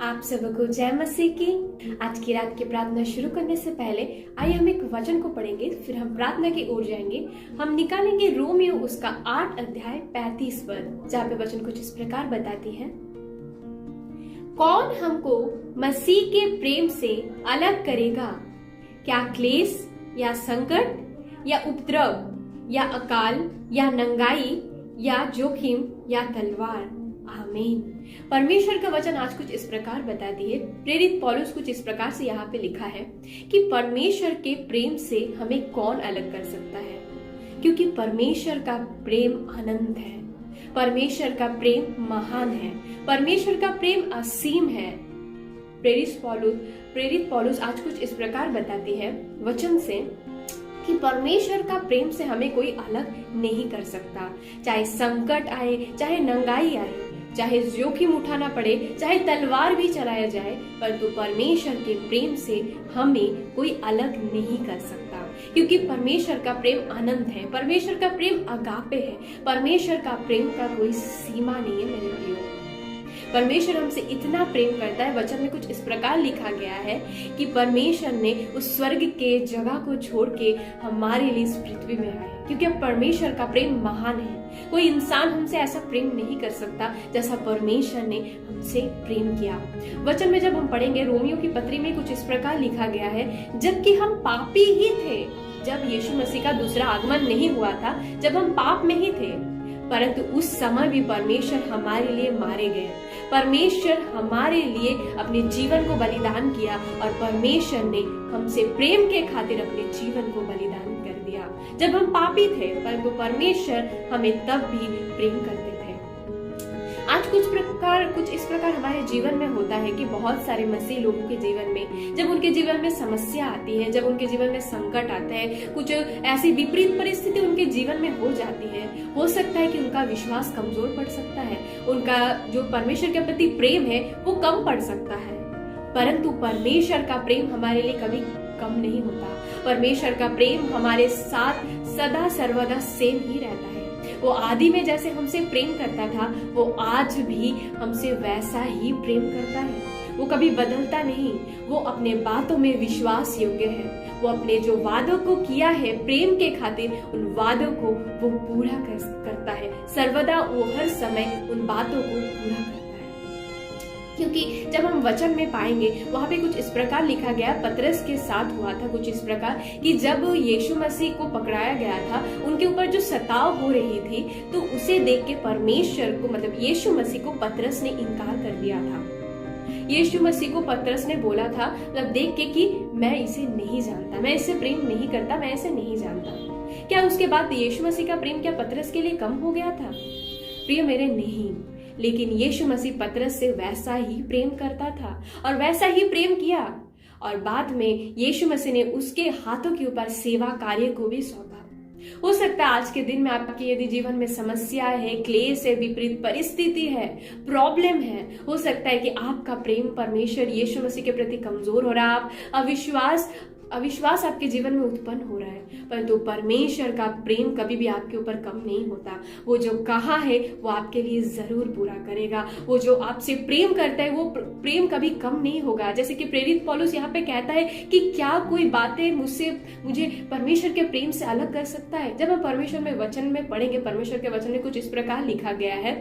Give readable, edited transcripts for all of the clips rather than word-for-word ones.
आप सबको जय मसीह की। आज की रात की प्रार्थना शुरू करने से पहले आइए हम एक वचन को पढ़ेंगे, फिर हम प्रार्थना की ओर जाएंगे। हम निकालेंगे रोमियो उसका 8 अध्याय 35 पद, जहाँ पे वचन कुछ इस प्रकार बताती है। कौन हमको मसीह के प्रेम से अलग करेगा? क्या क्लेश या संकट या उपद्रव या अकाल या नंगाई या जोखिम या तलवार? आमीन। परमेश्वर का वचन आज कुछ इस प्रकार बताती है। प्रेरित पौलुस कुछ इस प्रकार से यहाँ पे लिखा है कि परमेश्वर के प्रेम से हमें कौन अलग कर सकता है, क्योंकि परमेश्वर का प्रेम अनंत है, परमेश्वर का प्रेम महान है, परमेश्वर का प्रेम असीम है। प्रेरित पौलुस आज कुछ इस प्रकार बताती है वचन से कि परमेश्वर का प्रेम से हमें कोई अलग नहीं कर सकता। चाहे संकट आए, चाहे नंगाई आए, चाहे जोखिम उठाना पड़े, चाहे तलवार भी चलाया जाए, परंतु परमेश्वर के प्रेम से हमें कोई अलग नहीं कर सकता, क्योंकि परमेश्वर का प्रेम अनंत है, परमेश्वर का प्रेम अगापे है, परमेश्वर का प्रेम का कोई सीमा नहीं है। मेरे प्रियो, परमेश्वर हमसे इतना प्रेम करता है। वचन में कुछ इस प्रकार लिखा गया है कि परमेश्वर ने उस स्वर्ग के जगह को छोड़ के हमारे लिए इस पृथ्वी में आए, क्योंकि अब परमेश्वर का प्रेम महान है। कोई इंसान हमसे ऐसा प्रेम नहीं कर सकता जैसा परमेश्वर ने हमसे प्रेम किया। वचन में जब हम पढ़ेंगे, रोमियो की पत्री में कुछ इस प्रकार लिखा गया है, जबकि हम पापी ही थे, जब यीशु मसीह का दूसरा आगमन नहीं हुआ था, जब हम पाप में ही थे, परंतु उस समय भी परमेश्वर हमारे लिए मारे गए। परमेश्वर हमारे लिए अपने जीवन को बलिदान किया और परमेश्वर ने हमसे प्रेम के खातिर अपने जीवन को बलिदान कर दिया। जब हम पापी थे, परंतु परमेश्वर हमें तब भी प्रेम करते थे। आज कुछ इस प्रकार हमारे जीवन में होता है कि बहुत सारे मसीह लोगों के जीवन में, जब उनके जीवन में समस्या आती है, जब उनके जीवन में संकट आता है, कुछ ऐसी विपरीत परिस्थिति उनके जीवन में हो जाती है, हो सकता है कि उनका विश्वास कमजोर पड़ सकता है, उनका जो परमेश्वर के प्रति प्रेम है वो कम पड़ सकता है। परंतु परमेश्वर का प्रेम हमारे लिए कभी कम नहीं होता। परमेश्वर का प्रेम हमारे साथ सदा सर्वदा सेम ही रहता है। वो आदि में जैसे हमसे प्रेम करता था, वो आज भी हमसे वैसा ही प्रेम करता है। वो कभी बदलता नहीं। वो अपने बातों में विश्वास योग्य है। वो अपने जो वादों को किया है प्रेम के खातिर, उन वादों को वो पूरा करता है। सर्वदा वो हर समय उन बातों को पूरा करता है। क्योंकि जब हम वचन में पाएंगे, वहां पे कुछ इस प्रकार लिखा गया, पतरस के साथ हुआ था कुछ इस प्रकार कि जब यीशु मसीह को पकड़ाया गया था, उनके ऊपर जो सताव हो रही थी, तो उसे देख के परमेश्वर को, मतलब यीशु मसीह को पतरस ने इनकार कर दिया था। यीशु मसीह को पतरस ने बोला था, मतलब देख के कि मैं इसे नहीं जानता, मैं इससे प्रेम नहीं करता, मैं इसे नहीं जानता। क्या उसके बाद यीशु मसीह का प्रेम क्या पतरस के लिए कम हो गया था? प्रिय मेरे, नहीं। लेकिन यीशु मसीह पतरस से वैसा ही प्रेम करता था और वैसा ही प्रेम किया, और बाद में यीशु मसीह ने उसके हाथों के ऊपर सेवा कार्य को भी सौंपा। हो सकता है आज के दिन में आपके यदि जीवन में समस्या है, क्लेश है, विपरीत परिस्थिति है, प्रॉब्लम है, हो सकता है कि आपका प्रेम परमेश्वर यीशु मसीह के प्रति कमजोर हो रहा है, आप अविश्वास आपके जीवन में उत्पन्न हो रहा है, परंतु परमेश्वर का प्रेम कभी भी आपके ऊपर कम नहीं होता। वो जो कहा है वो आपके लिए जरूर पूरा करेगा। वो जो आपसे प्रेम करता है वो प्रेम कभी कम नहीं होगा। जैसे कि प्रेरित पौलुस यहाँ पे कहता है कि क्या कोई बातें मुझे परमेश्वर के प्रेम से अलग कर सकता है? जब हम परमेश्वर में वचन में पढ़ेंगे, परमेश्वर के वचन में कुछ इस प्रकार लिखा गया है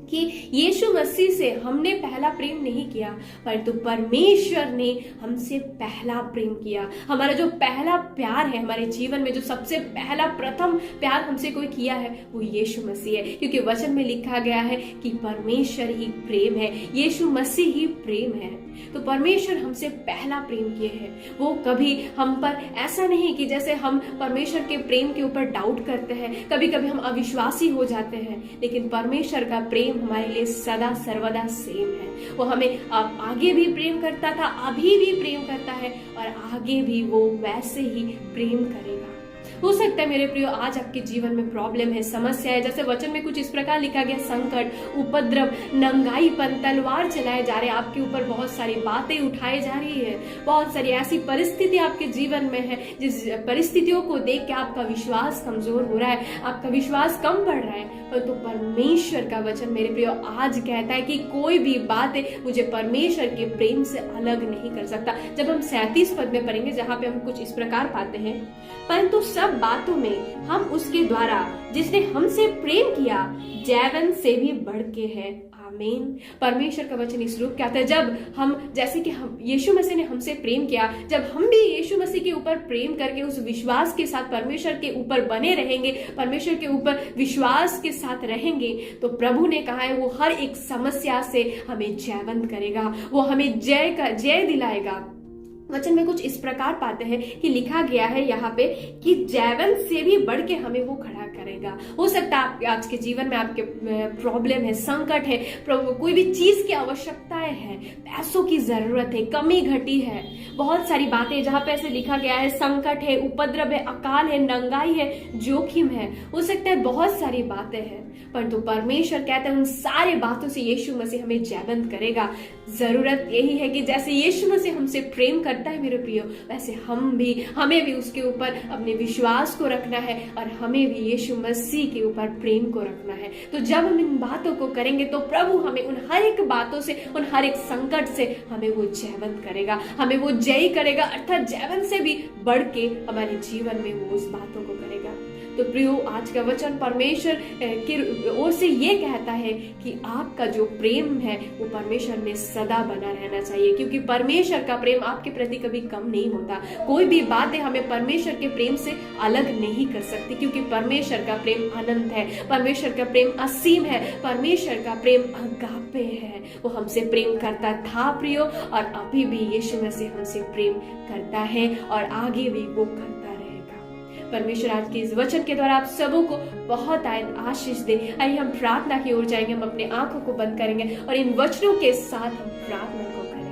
कि यीशु मसीह से हमने पहला प्रेम नहीं किया, परंतु परमेश्वर ने हमसे पहला प्रेम किया। हमारा जो पहला प्यार है हमारे जीवन में, जो सबसे पहला प्रथम प्यार हमसे कोई किया है, वो यीशु मसीह है। क्योंकि वचन में लिखा गया है कि परमेश्वर ही प्रेम है, यीशु मसीह ही प्रेम है। तो परमेश्वर हमसे पहला प्रेम किए है। वो कभी हम पर ऐसा नहीं कि जैसे हम परमेश्वर के प्रेम के ऊपर डाउट करते हैं, कभी कभी हम अविश्वासी हो जाते हैं, लेकिन परमेश्वर का प्रेम हमारे लिए सदा सर्वदा सेम है। वो हमें आगे भी प्रेम करता था, अभी भी प्रेम करता है और आगे भी वो वैसे ही प्रेम करेगा। हो सकता है मेरे प्रियो आज आपके जीवन में प्रॉब्लम है, समस्या है, जैसे वचन में कुछ इस प्रकार लिखा गया, संकट, उपद्रव, नंगाईपन, तलवार चलाए जा रहे हैं आपके ऊपर, बहुत सारी बातें उठाई जा रही है, बहुत सारी ऐसी परिस्थिति आपके जीवन में है जिस परिस्थितियों को देख के आपका विश्वास कमजोर हो रहा है, आपका विश्वास कम पड़ रहा है। तो परमेश्वर का वचन मेरे प्रियो आज कहता है कि कोई भी बात मुझे परमेश्वर के प्रेम से अलग नहीं कर सकता। जब हम 37 पद में पढ़ेंगे जहां पे हम कुछ इस प्रकार पाते हैं, परंतु सब बातों में हम उसके द्वारा जिसने हमसे प्रेम किया जैवन से भी बढ़ के है। आमीन। परमेश्वर का वचन इस रूप कहता है, जब हम जैसे कि हम यीशु मसीह ने हमसे प्रेम किया, जब हम भी यीशु मसीह के ऊपर प्रेम करके उस विश्वास के साथ परमेश्वर के ऊपर बने रहेंगे, परमेश्वर के ऊपर विश्वास के साथ रहेंगे, तो प्रभु ने कहा है वो हर एक समस्या से हमें जयवंत करेगा, वो हमें जय दिलाएगा। वचन में कुछ इस प्रकार पाते हैं कि लिखा गया है यहाँ पे कि जैवन से भी बढ़ के हमें वो खड़ा करेगा। हो सकता है आप आज के जीवन में आपके प्रॉब्लम है, संकट है, कोई भी चीज की आवश्यकताएं है, पैसों की जरूरत है, कमी घटी है, बहुत सारी बातें जहाँ पे ऐसे लिखा गया है, संकट है, उपद्रव है, अकाल है, नंगाई है, जोखिम है, हो सकता है बहुत सारी बातें हैं, परंतु परमेश्वर कहते हैं उन सारे बातों से यीशु मसीह हमें जयवंत करेगा। जरूरत यही है कि जैसे यीशु मसीह हमसे प्रेम करता है मेरे प्रियो, वैसे हमें भी उसके ऊपर अपने विश्वास को रखना है और हमें भी यीशु मसीह के ऊपर प्रेम को रखना है। तो जब हम इन बातों को करेंगे तो प्रभु हमें उन हर एक बातों से, उन हर एक संकट से हमें वो जयवंत करेगा, हमें वो जय करेगा, अर्थात जयवंत से भी बढ़ के हमारे जीवन में वो उस बातों को करेगा। तो प्रियो आज का वचन परमेश्वर की ओर से ये कहता है कि आपका जो प्रेम है वो परमेश्वर में सदा बना रहना चाहिए, क्योंकि परमेश्वर का प्रेम आपके प्रति कभी कम नहीं होता। कोई भी बातें हमें परमेश्वर के प्रेम से अलग नहीं कर सकती, क्योंकि परमेश्वर का प्रेम अनंत है, परमेश्वर का प्रेम असीम है, परमेश्वर का प्रेम अगापे है। वो हमसे प्रेम करता था प्रियो, और अभी भी यीशु मसीह हमसे प्रेम करता है और आगे भी वो करता रहेगा। परमेश्वर आज के इस वचन के द्वारा आप सबों को बहुत आशीष दे। आइए हम प्रार्थना की ओर जाएंगे, हम अपने आंखों को बंद करेंगे और इन वचनों के साथ हम प्रार्थना को करेंगे।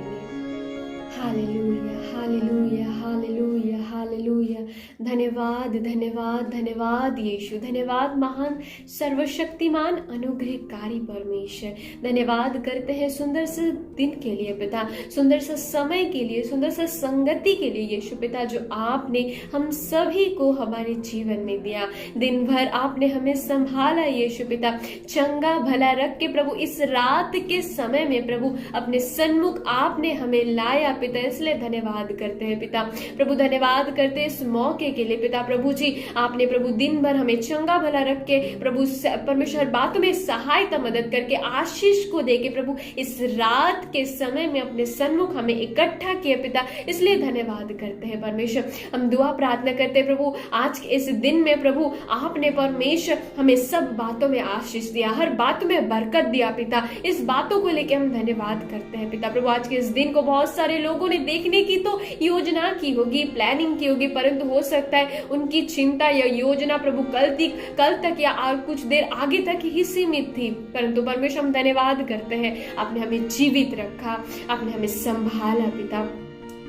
Hallelujah, hallelujah, hallelujah, hallelujah. धन्यवाद, धन्यवाद, धन्यवाद यीशु, धन्यवाद महान सर्वशक्तिमान अनुग्रहकारी परमेश्वर। धन्यवाद करते हैं सुंदर से दिन के लिए पिता, सुंदर सा समय के लिए, सुंदर सा संगति के लिए यीशु पिता, जो आपने हम सभी को हमारे जीवन में दिया। दिन भर आपने हमें संभाला यीशु पिता, चंगा भला रख के प्रभु इस रात के समय में प्रभु अपने सन्मुख आपने हमें लाया पिता, इसलिए धन्यवाद करते हैं पिता। प्रभु धन्यवाद करते हैं इस मौके के लिए पिता। प्रभु जी आपने प्रभु दिन भर हमें चंगा भला रख के प्रभु परमेश्वर बातों में सहायता मदद करके आशीष को देके प्रभु इस रात के समय में अपने सन्मुख हमें इकट्ठा किया पिता, इसलिए धन्यवाद करते हैं परमेश्वर। हम दुआ प्रार्थना करते हैं प्रभु आज के इस दिन में प्रभु आपने परमेश्वर हमें सब बातों में आशीष दिया, हर बात में बरकत दिया पिता। इस बातों को लेके हम धन्यवाद करते हैं पिता। प्रभु आज के इस दिन को बहुत सारे लोगों ने देखने की तो योजना की होगी, प्लानिंग की होगी, परंतु हो सकता है उनकी चिंता या योजना प्रभु कल तक या कुछ देर आगे तक ही सीमित थी, परंतु परमेश्वर हम धन्यवाद करते हैं आपने हमें जीवित रखा, आपने हमें संभाला पिता।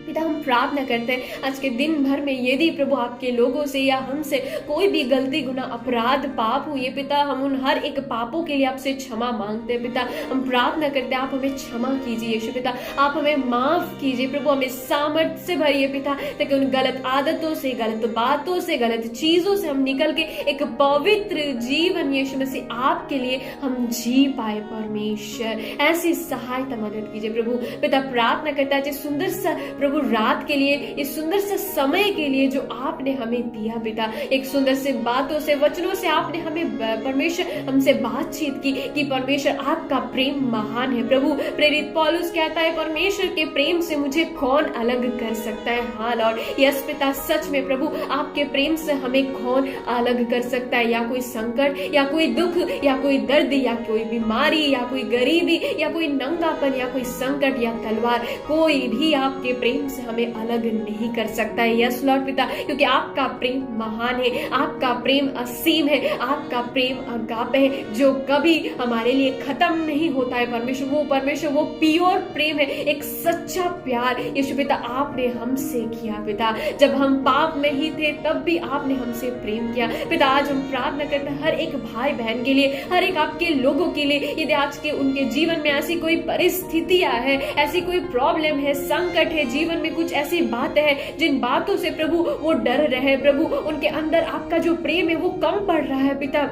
पिता हम प्रार्थना करते हैं आज के दिन भर में यदि प्रभु आपके लोगों से या हमसे कोई भी गलती गुनाह अपराध पाप हुए पिता, हम उन हर एक पापों के लिए आपसे क्षमा मांगते हैं पिता। हम प्रार्थना करते हैं आप हमें क्षमा कीजिए यीशु पिता, आप हमें माफ कीजिए प्रभु, हमें सामर्थ्य से भरिए पिता, ताकि उन गलत आदतों से, गलत बातों से, गलत चीजों से हम निकल के एक पवित्र जीवन यीशु मसीह आपके लिए हम जी पाए परमेश्वर। ऐसी सहायता मदद कीजिए प्रभु पिता। प्रार्थना करता है सुंदर सा प्रभु रात के लिए, इस सुंदर से समय के लिए जो आपने हमें दिया पिता, एक सुंदर से बातों से, वचनों से आपने हमें परमेश्वर हमसे बातचीत की कि परमेश्वर आपका प्रेम महान है प्रभु। प्रेरित पौलुस कहता है परमेश्वर के प्रेम से मुझे कौन अलग कर सकता है। हाँ लॉर्ड, यस पिता, सच में प्रभु आपके प्रेम से हमें कौन अलग कर सकता है। या कोई संकट, या कोई दुख, या कोई दर्द, या कोई बीमारी, या कोई गरीबी, या कोई नंगापन, या कोई संकट, या तलवार, कोई भी आपके प्रेम प्रेम से हमें अलग नहीं कर सकता है। यस लॉर्ड पिता, क्योंकि आपका प्रेम महान है, आपका प्रेम असीम है, आपका प्रेम अगापे है जो कभी हमारे लिए खत्म नहीं होता है। परमेश्वर वो प्योर प्रेम है, एक सच्चा प्यार यीशु पिता आपने हमसे किया पिता। जब हम पाप में ही थे तब भी आपने हमसे प्रेम किया पिता। आज हम प्रार्थना करते हैं हर एक भाई बहन के लिए, हर एक आपके लोगों के लिए, यदि आज के उनके जीवन में ऐसी कोई परिस्थितियां है, ऐसी कोई प्रॉब्लम है, संकट है, जीवन में कुछ ऐसी बातें हैं जिन बातों से प्रभु वो डर रहे, प्रभु उनके अंदर आपका जो प्रेम है वो कम पड़ रहा है पिता,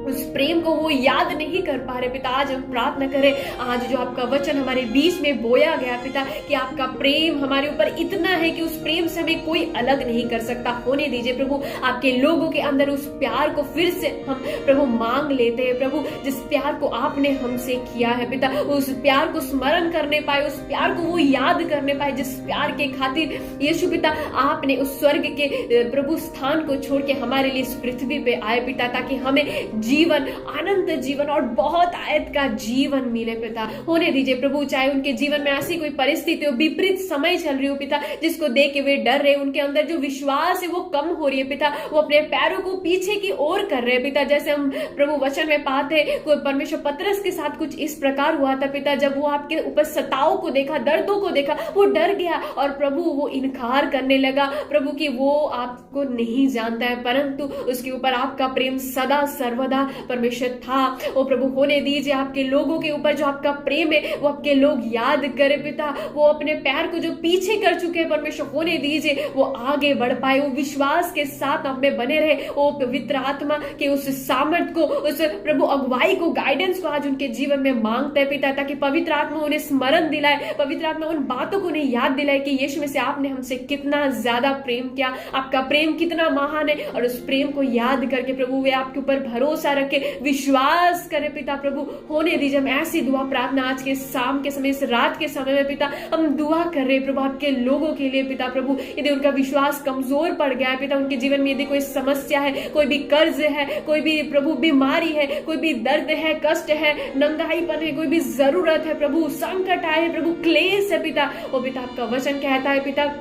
उस प्रेम को वो याद नहीं कर पा रहे पिता। आज हम प्रार्थना करें, आज जो आपका वचन हमारे बीच में बोया गया पिता, कि आपका प्रेम हमारे ऊपर इतना है कि उस प्रेम से हमें कोई अलग नहीं कर सकता। होने दीजिए प्रभु, आपके लोगों के अंदर उस प्यार को फिर से हम प्रभु मांग लेते हैं प्रभु, जिस प्यार को आपने हमसे किया है पिता, उस प्यार को स्मरण करने पाए, उस प्यार को वो याद करने पाए जिस प्यार के खातिर यीशु पिता आपने उस स्वर्ग के प्रभु स्थान को छोड़ के हमारे लिए इस पृथ्वी पे आए पिता, ताकि हमें जीवन, अनंत जीवन और बहुत आयत का जीवन मिले पिता। होने दीजिए प्रभु, चाहे उनके जीवन में ऐसी कोई परिस्थिति हो, विपरीत समय चल रही हो पिता, जिसको देख के वे डर रहे, उनके अंदर जो विश्वास है वो कम हो रही है पिता, वो अपने पैरों को पीछे की ओर कर रहे हैं पिता। जैसे हम प्रभु वचन में पाते हैं, कोई परमेश्वर पतरस के साथ कुछ इस प्रकार हुआ था पिता, जब वो आपके ऊपर सताव को देखा, दर्दों को देखा, वो डर गया और प्रभु वो इनकार करने लगा प्रभु कि वो आपको नहीं जानता है, परंतु उसके ऊपर आपका प्रेम सदा सर्वदा परमेश्वर था। वो प्रभु होने दीजिए आपके लोगों के ऊपर जो आपका प्रेम है वो आपके लोग याद करे पिता, वो अपने पैर को जो पीछे कर चुके हैं परमेश्वर होने दीजिए वो आगे बढ़ पाए, वो विश्वास के साथ आप में बने रहे, वो पवित्र आत्मा के उस सामर्थ को, उस प्रभु अगुवाई को, गाइडेंस को आज उनके जीवन में मांगते हैं पिता, ताकि पवित्र आत्मा उन्हें स्मरण दिलाए, पवित्र आत्मा उन बातों को उन्हें याद दिलाए कि यीशु में से आपने हमसे कितना ज्यादा प्रेम किया, आपका प्रेम कितना महान है, और उस प्रेम को याद करके प्रभु वे आपके ऊपर भरोसा रखे, विश्वास करे पिता। प्रभु होने दीजिए हम ऐसी दुआ प्रार्थना आज के शाम के समय, इस रात के समय में पिता हम दुआ कर रहे हैं प्रभु आपके लोगों के लिए पिता। प्रभु यदि उनका विश्वास कमजोर पड़ गया है पिता, उनके जीवन में यदि कोई समस्या है, कोई भी कर्ज है, कोई भी प्रभु बीमारी है, कोई भी दर्द है, कष्ट है, नंगाईपन है, कोई भी जरूरत है प्रभु, संकट आए प्रभु, क्लेश है पिता, वो पिता आपका वचन कहता है पिता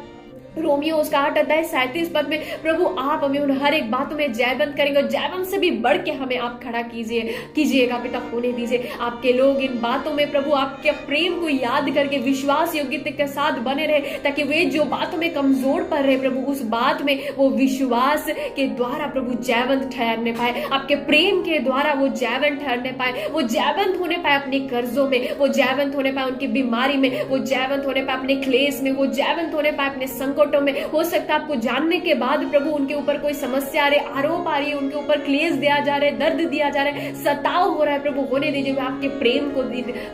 रोमियो उसका 8 अध्याय 37 पद में प्रभु आप हमें उन हर एक बातों में जयवंत करेंगे, और जयवंत से भी बढ़ के हमें आप खड़ा कीजिएगा पिता। होने दीजिए आपके लोग इन बातों में प्रभु आपके प्रेम को याद करके विश्वास योग्यता के साथ बने रहे, ताकि वे जो बातों में कमजोर पड़ रहे प्रभु उस बात में वो विश्वास के द्वारा प्रभु जयवंत ठहरने पाए, आपके प्रेम के द्वारा वो जयवंत ठहरने पाए, वो जयवंत होने पाए अपने कर्जों में, वो जयवंत होने पाए उनकी बीमारी में, वो जयवंत होने पाए अपने क्लेश में, वो जयवंत होने पाए अपने संकट में। हो सकता है आपको जानने के बाद प्रभु उनके ऊपर कोई समस्या आ रही, आरोप आ रही है, उनके ऊपर क्लेश दिया जा रहा है, दर्द दिया जा रहा है, सताव हो रहा है प्रभु होने दीजिए आपके प्रेम को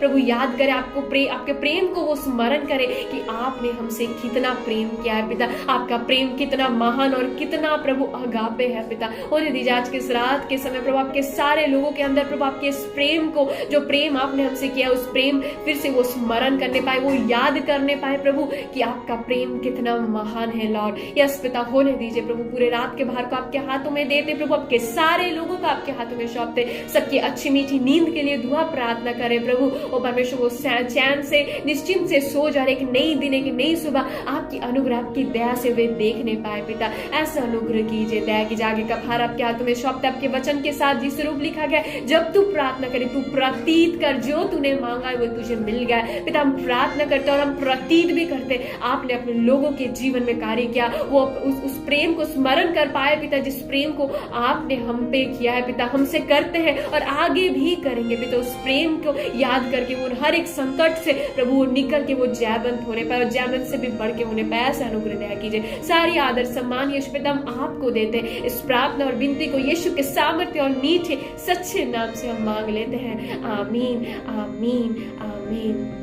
प्रभु याद करे, आपके प्रेम को वो स्मरण करे कि आपने हमसे कितना प्रेम किया है पिता, आपका प्रेम कितना महान और कितना प्रभु अगापे है पिता। होने दीजिए आज के इस रात के समय प्रभु आपके सारे लोगों के अंदर प्रभु आपके इस प्रेम को, जो प्रेम आपने हमसे किया उस प्रेम फिर से वो स्मरण करने पाए, वो याद करने पाए प्रभु कि आपका प्रेम कितना महान है लॉर्ड। यस पिता होने दीजिए प्रभु, पूरे रात के भार को आपके हाथों में देते प्रभु, आपके सारे लोगों को आपके हाथों में सौंपते, सबकी अच्छी मीठी नींद के लिए दुआ प्रार्थना करें प्रभु। ओ परमेश्वर वो चैन से निश्चिंत से सो जा रहे, एक नई दिन, एक नई सुबह आपकी अनुग्रह, आपकी दया से वे देखने पाए पिता। ऐसा अनुग्रह कीजिए, दया की जागे का भार आपके हाथों में सौंपते, आपके वचन के साथ जिस रूप लिखा गया, जब तू प्रार्थना करे तू प्रतीत कर, जो तूने मांगा है वो तुझे मिल गया पिता। हम प्रार्थना करते और हम प्रतीत भी करते, आपने अपने लोगों के जीवन में कार्य किया, वो उस प्रेम को स्मरण कर पाए पिता, जिस प्रेम को आपने हम पे किया है पिता, हमसे करते हैं और आगे भी करेंगे पिता। उस प्रेम को याद करके वो हर एक संकट से प्रभु वो निकल के वो जयवंत होने पाए, और जयवंत से भी बढ़ के होने पाए। ऐसा अनुग्रह दया कीजिए। सारी आदर सम्मान यीशु पिता हम आपको देते हैं। इस प्रार्थना और विनती को यीशु के सामर्थ्य और मीठे सच्चे नाम से हम मांग लेते हैं। आमीन आमीन आमीन।